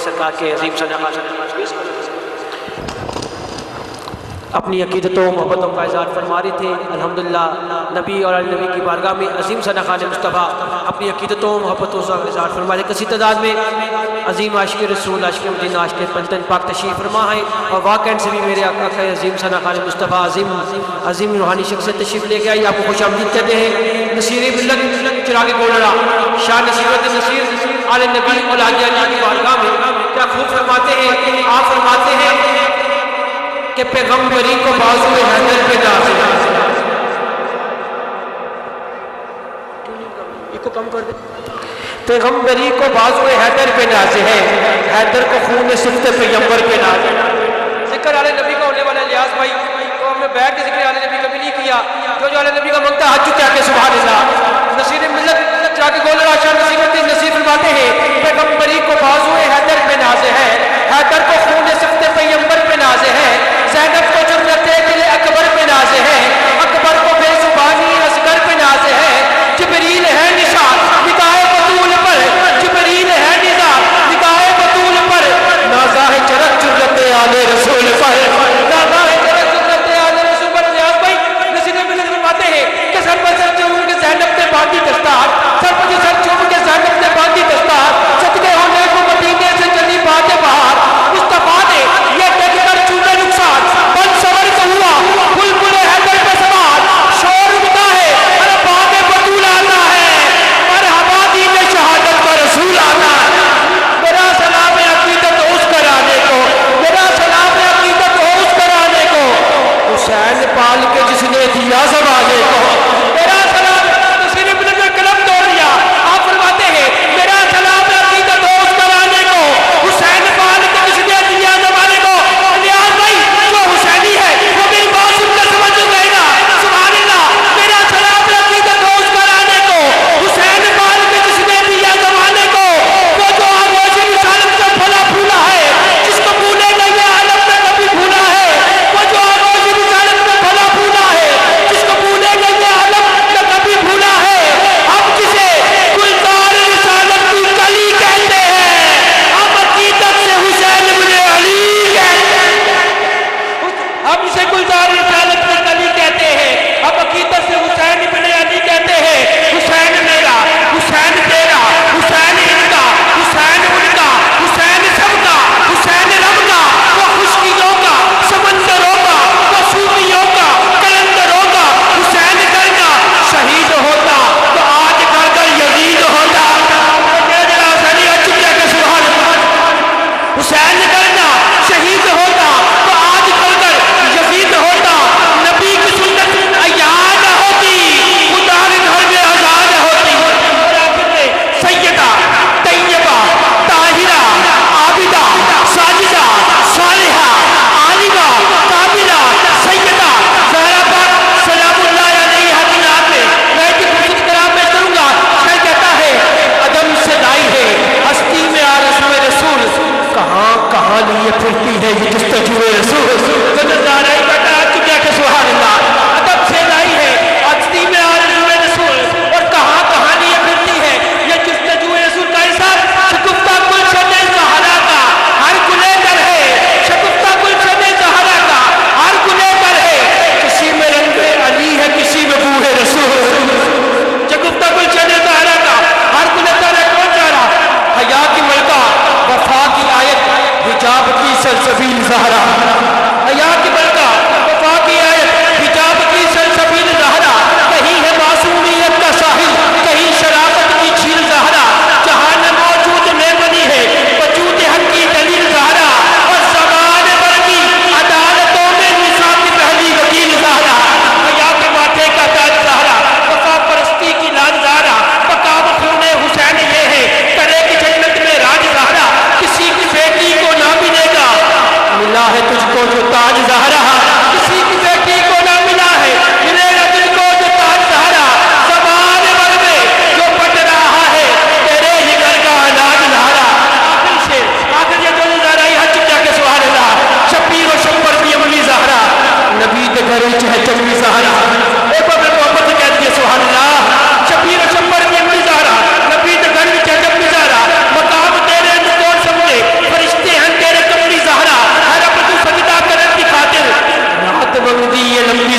سرکار کے عظیم صدقہ اپنی عقیدت و محبتوں کا اظہار فرما رہے تھے۔ الحمدللہ نبی اور علی نبی کی بارگاہ میں عظیم صدقہ مصطفیٰ اپنی عقیدتوں و محبتوں کا اظہار فرما رہے۔ کسی تعداد میں عظیم عاشق رسول، عاشق مدینہ، عاشق پنجتن پاک تشریف فرما ہے، اور واقعاً سے بھی میرے آقا کا عظیم صدقہ مصطفیٰ عظیم روحانی شخصیت تشریف لے کے آئی۔ آپ کو خوش آمدید کہتے ہیں۔ نصیر ملت چراغ گولڑا شاہ نصیرالدین نصیر علی نبی اور علی علی کی بارگاہ میں کیا خوب فرماتے ہیں۔ آپ فرماتے ہیں کہ پیغمبری کو بازو حیدر پہ ناز ہے۔ یہ کو کم کر دیں۔ پیغمبری کو بازو حیدر پہ ناز ہے، حیدر کو خون صفت پیغمبر پہ ناز ہے۔ ذکر علی نبی کا ہونے والا الیاس بھائی تو ہم نے بیٹھ کے ذکر علی نبی کبھی نہیں کیا، جو علی نبی کا منگتا حج کیا کہ سبحان اللہ۔ نصیر ملت چاہ کے گولڑا شاہ نصیرالدین نصیر فرماتے ہیں پیغمبری کو بازو حیدر پہ ناز ہے، حیدر کو خون صفت پیغمبر پہ ناز ہے، زینب کو جرت دل اکبر پہ ناز ہے، اکبر کو بے زبانی اصغر پہ ناز ہے، جبریل ہے نشان نگاہ بطول پر، جبریل ہے نشان نگاہ بطول پر، نازا ہے چرک جرت آل رسول پر، نازا ہے چرک جرت آل رسول پر۔ نیاز بھائی نصیر ملت فرماتے ہیں کہ سر پر سر چوم کے زینب نے باندھی دستار، سر پر سر چوم کے زینب نے باندھی دستار، صدقے ہونے کو مدینے سے چلی بات بہار، مصطفیٰ نے یہ دیکھ کر چونے نقصان بن سور کو ہوا بلبل حیدر پہ سوار، شور اٹھتا ہے ارے باغ بطول آنا ہے، مرحبا دین شہادت پر رسول آنا ہے۔ میرا سلام عقیدت اس کرانے کو، میرا سلام عقیدت اس کرانے کو، حسین پال کے جس نے دیا زمانے کو، میرا سلام نصیر ابن نے قلم توڑ لیا۔ آپ فرماتے ہیں میرا سلام عقیدت اس کرانے کو، حسین پال کے جس نے دیا زمانے کو۔ نیاز بھائی جو حسینی ہے وہ میری بات سن کر سمجھ گئے نا، سبحان اللہ۔ میرا سلام عقیدت اس کرانے کو، حسین پال کے جس نے دیا زمانے کو، وہ جو آغوش رسالت کا پھلا پھولا ہے، جس کو بھولے نہیں عالم میں کبھی بھولا ہے، وہ جو آغوش رسالت کا پھلا پھولا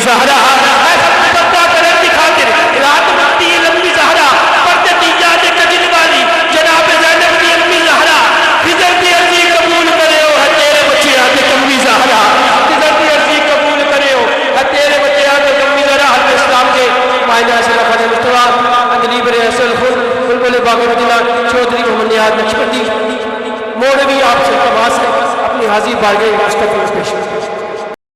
زہرا پردہ کرنے کی خاطر رات بنتی لمبی زہرا پردے دی یاد کجن والی جناب زینب دی امی زہرا خضر دی عرضی قبول کرے ہو ہے تیرے بچے آتے کمی زہرا خضر دی عرضی قبول کرے ہو ہے تیرے بچے آتے کمی زہرا حضرت اسلام کے مائنہ صلی اللہ علیہ وسلم اندلی برے اصل خود بلبل باغ مدینہ چودھری محمد نیاز نقشبندی مولوی آپ سے تماس ہے اپنی حاضر بارگاہ مستقبل پیش